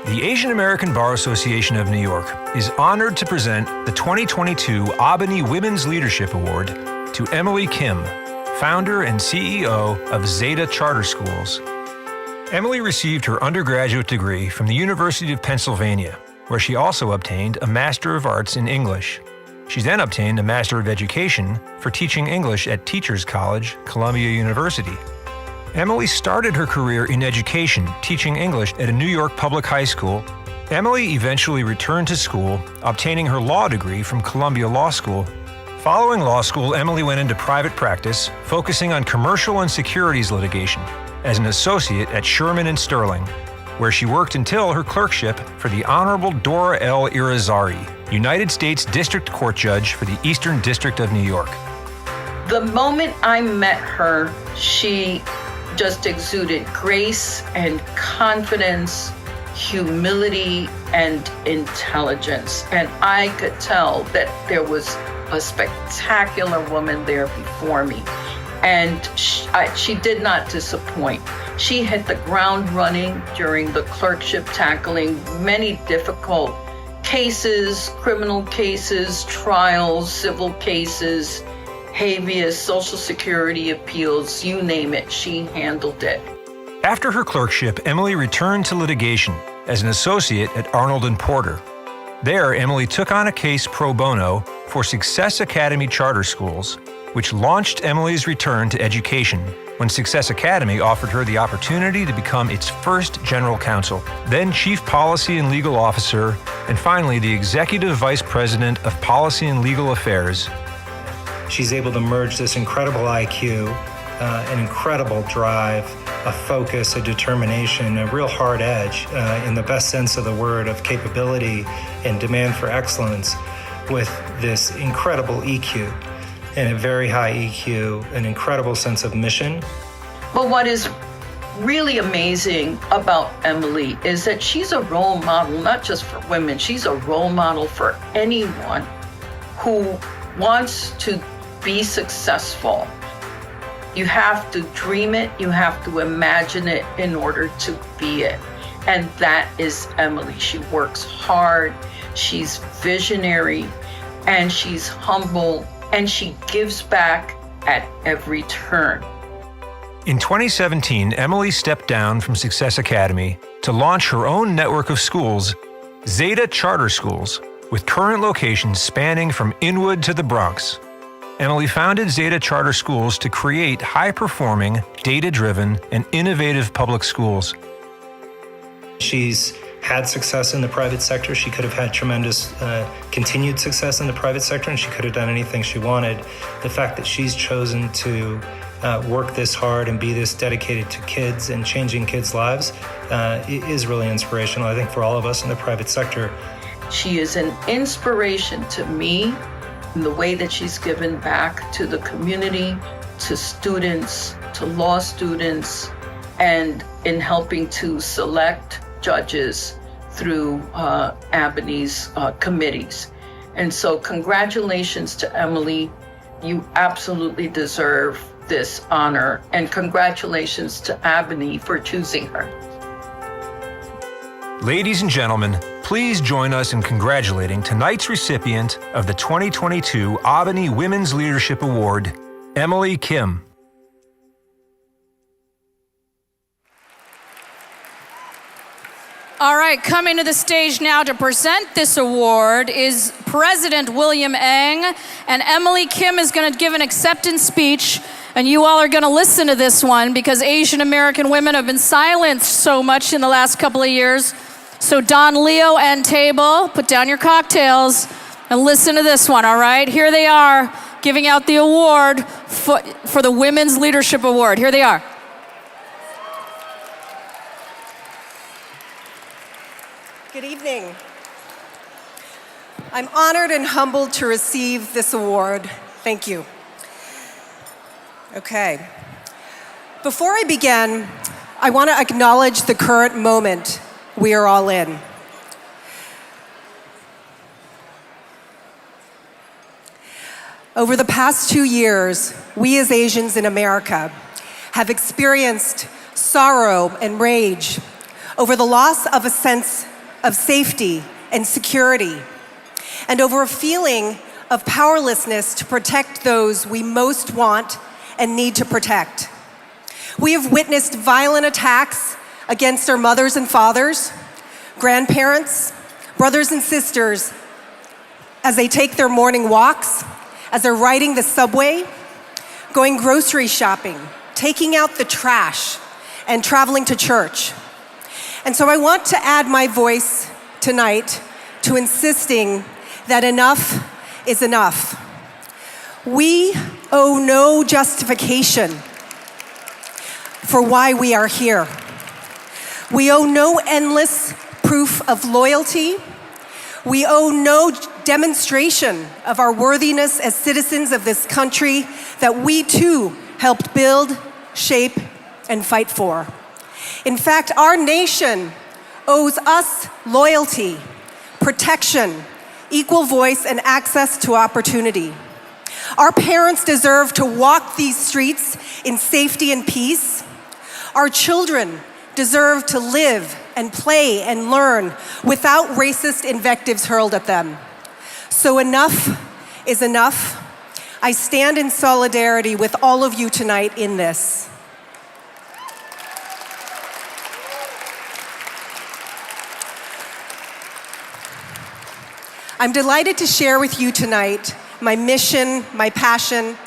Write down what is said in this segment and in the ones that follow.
The Asian American Bar Association of New York is honored to present the 2022 AABANY Women's Leadership Award to Emily Kim, founder and CEO of Zeta Charter Schools. Emily received her undergraduate degree from the University of Pennsylvania, where she also obtained a Master of Arts in English. She then obtained a Master of Education for teaching English at Teachers College, Columbia University. Emily started her career in education, teaching English at a New York public high school. Emily eventually returned to school, obtaining her law degree from Columbia Law School. Following law school, Emily went into private practice, focusing on commercial and securities litigation as an associate at Sherman & Sterling, where she worked until her clerkship for the Honorable Dora L. Irizarry, United States District Court Judge for the Eastern District of New York. The moment I met her, she just exuded grace and confidence, humility and intelligence. And I could tell that there was a spectacular woman there before me. And she did not disappoint. She hit the ground running during the clerkship, tackling many difficult cases, criminal cases, trials, civil cases, habeas, Social Security appeals, you name it, she handled it. After her clerkship, Emily returned to litigation as an associate at Arnold & Porter. There, Emily took on a case pro bono for Success Academy Charter Schools, which launched Emily's return to education when Success Academy offered her the opportunity to become its first general counsel, then chief policy and legal officer, and finally the executive vice president of policy and legal affairs. She's able to merge this incredible IQ, an incredible drive, a focus, a determination, a real hard edge, in the best sense of the word, of capability and demand for excellence, with this incredible EQ and a very high EQ, an incredible sense of mission. But what is really amazing about Emily is that she's a role model, not just for women, she's a role model for anyone who wants to be successful. You have to dream it, you have to imagine it in order to be it. And that is Emily. She works hard, she's visionary, and she's humble, and she gives back at every turn. In 2017, Emily stepped down from Success Academy to launch her own network of schools, Zeta Charter Schools, with current locations spanning from Inwood to the Bronx. Emily founded Zeta Charter Schools to create high-performing, data-driven, and innovative public schools. She's had success in the private sector. She could have had tremendous continued success in the private sector, and she could have done anything she wanted. The fact that she's chosen to work this hard and be this dedicated to kids and changing kids' lives is really inspirational, I think, for all of us in the private sector. She is an inspiration to me in the way that she's given back to the community, to students, to law students, and in helping to select judges through AABANY's committees. And so congratulations to Emily. You absolutely deserve this honor, and congratulations to AABANY for choosing her. Ladies and gentlemen, please join us in congratulating tonight's recipient of the 2022 AABANY Women's Leadership Award, Emily Kim. All right, coming to the stage now to present this award is President William Eng, and Emily Kim is going to give an acceptance speech, and you all are going to listen to this one because Asian American women have been silenced so much in the last couple of years. So Don, Leo, and Table, put down your cocktails and listen to this one, all right? Here they are, giving out the award for the Women's Leadership Award. Here they are. Good evening. I'm honored and humbled to receive this award. Thank you. Okay. Before I begin, I want to acknowledge the current moment we are all in. Over the past 2 years, we as Asians in America have experienced sorrow and rage over the loss of a sense of safety and security, and over a feeling of powerlessness to protect those we most want and need to protect. We have witnessed violent attacks against our mothers and fathers, grandparents, brothers and sisters as they take their morning walks, as they're riding the subway, going grocery shopping, taking out the trash, and traveling to church. And so I want to add my voice tonight to insisting that enough is enough. We owe no justification for why we are here. We owe no endless proof of loyalty. We owe no demonstration of our worthiness as citizens of this country that we too helped build, shape, and fight for. In fact, our nation owes us loyalty, protection, equal voice, and access to opportunity. Our parents deserve to walk these streets in safety and peace. Our children deserve to live and play and learn without racist invectives hurled at them. So enough is enough. I stand in solidarity with all of you tonight in this. I'm delighted to share with you tonight my mission, my passion,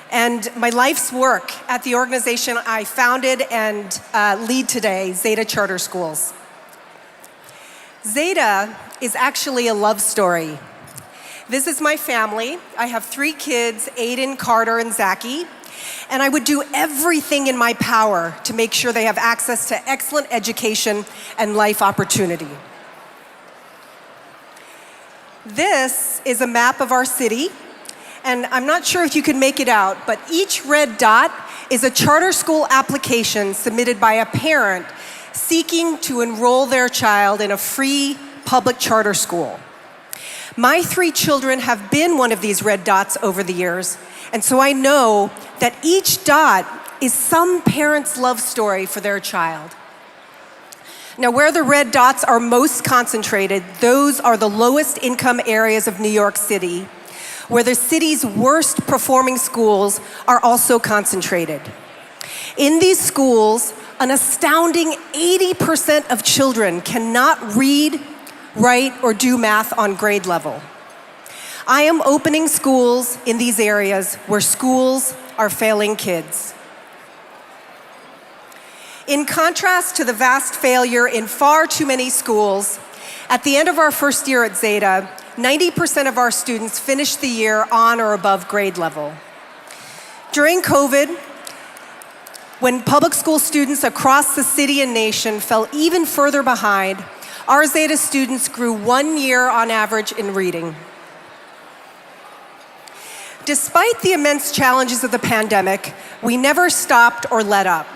and my life's work at the organization I founded and lead today, Zeta Charter Schools. Zeta is actually a love story. This is my family. I have 3 kids, Aiden, Carter, and Zachy, and I would do everything in my power to make sure they have access to excellent education and life opportunity. This is a map of our city, and I'm not sure if you can make it out, but each red dot is a charter school application submitted by a parent seeking to enroll their child in a free public charter school. My 3 children have been one of these red dots over the years, and so I know that each dot is some parent's love story for their child. Now, where the red dots are most concentrated, those are the lowest income areas of New York City, where the city's worst performing schools are also concentrated. In these schools, an astounding 80% of children cannot read, write, or do math on grade level. I am opening schools in these areas where schools are failing kids. In contrast to the vast failure in far too many schools, at the end of our first year at Zeta, 90% of our students finished the year on or above grade level. During COVID, when public school students across the city and nation fell even further behind, our Zeta students grew 1 year on average in reading. Despite the immense challenges of the pandemic, we never stopped or let up.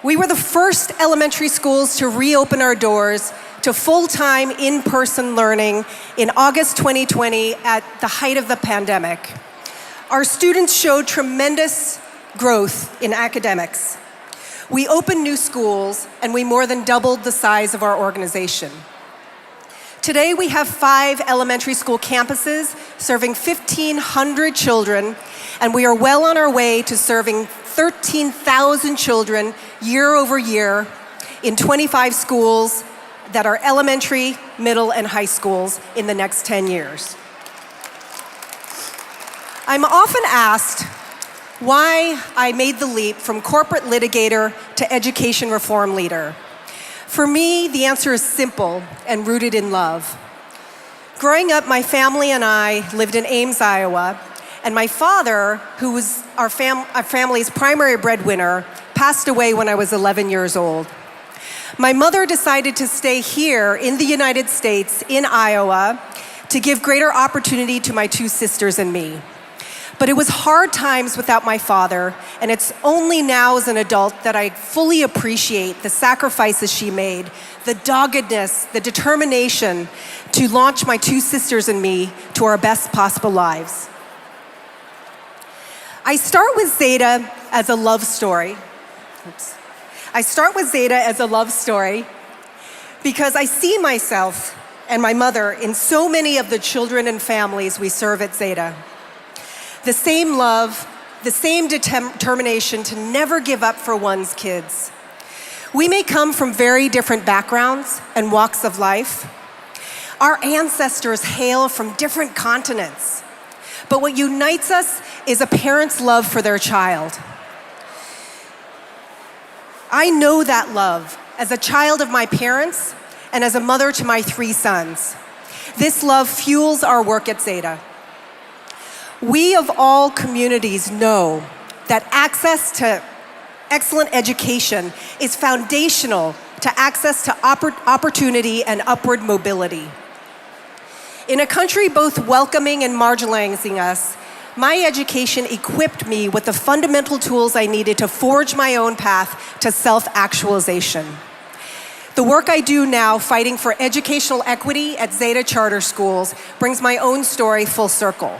We were the first elementary schools to reopen our doors to full-time in-person learning in August 2020 at the height of the pandemic. Our students showed tremendous growth in academics. We opened new schools, and we more than doubled the size of our organization. Today, we have 5 elementary school campuses serving 1,500 children, and we are well on our way to serving 13,000 children year over year in 25 schools that are elementary, middle, and high schools in the next 10 years. I'm often asked why I made the leap from corporate litigator to education reform leader. For me, the answer is simple and rooted in love. Growing up, my family and I lived in Ames, Iowa, and my father, who was our family's primary breadwinner, passed away when I was 11 years old. My mother decided to stay here in the United States, in Iowa, to give greater opportunity to my 2 sisters and me. But it was hard times without my father, and it's only now as an adult that I fully appreciate the sacrifices she made, the doggedness, the determination to launch my 2 sisters and me to our best possible lives. I start with Zeta as a love story. because I see myself and my mother in so many of the children and families we serve at Zeta. The same love, the same determination to never give up for one's kids. We may come from very different backgrounds and walks of life. Our ancestors hail from different continents, but what unites us is a parent's love for their child. I know that love as a child of my parents and as a mother to my 3 sons. This love fuels our work at Zeta. We of all communities know that access to excellent education is foundational to access to opportunity and upward mobility. In a country both welcoming and marginalizing us, my education equipped me with the fundamental tools I needed to forge my own path to self-actualization. The work I do now, fighting for educational equity at Zeta Charter Schools, brings my own story full circle.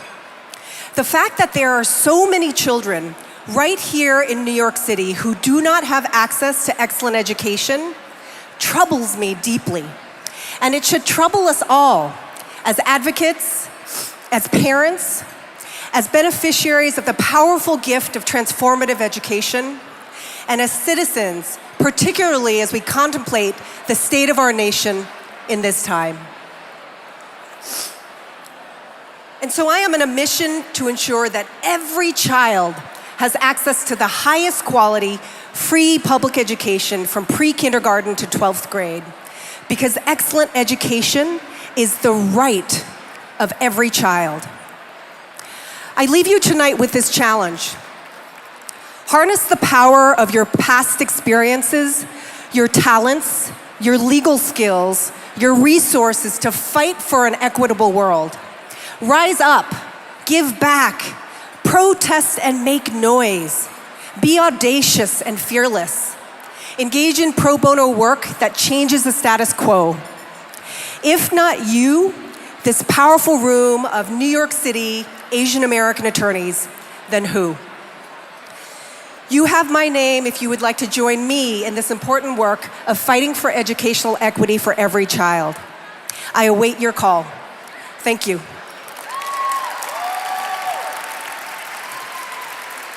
The fact that there are so many children right here in New York City who do not have access to excellent education troubles me deeply. And it should trouble us all as advocates, as parents, as beneficiaries of the powerful gift of transformative education, and as citizens, particularly as we contemplate the state of our nation in this time. And so I am on a mission to ensure that every child has access to the highest quality, free public education from pre-kindergarten to 12th grade, because excellent education is the right of every child. I leave you tonight with this challenge. Harness the power of your past experiences, your talents, your legal skills, your resources to fight for an equitable world. Rise up, give back, protest and make noise. Be audacious and fearless. Engage in pro bono work that changes the status quo. If not you, this powerful room of New York City Asian American attorneys, then who? You have my name if you would like to join me in this important work of fighting for educational equity for every child. I await your call. Thank you.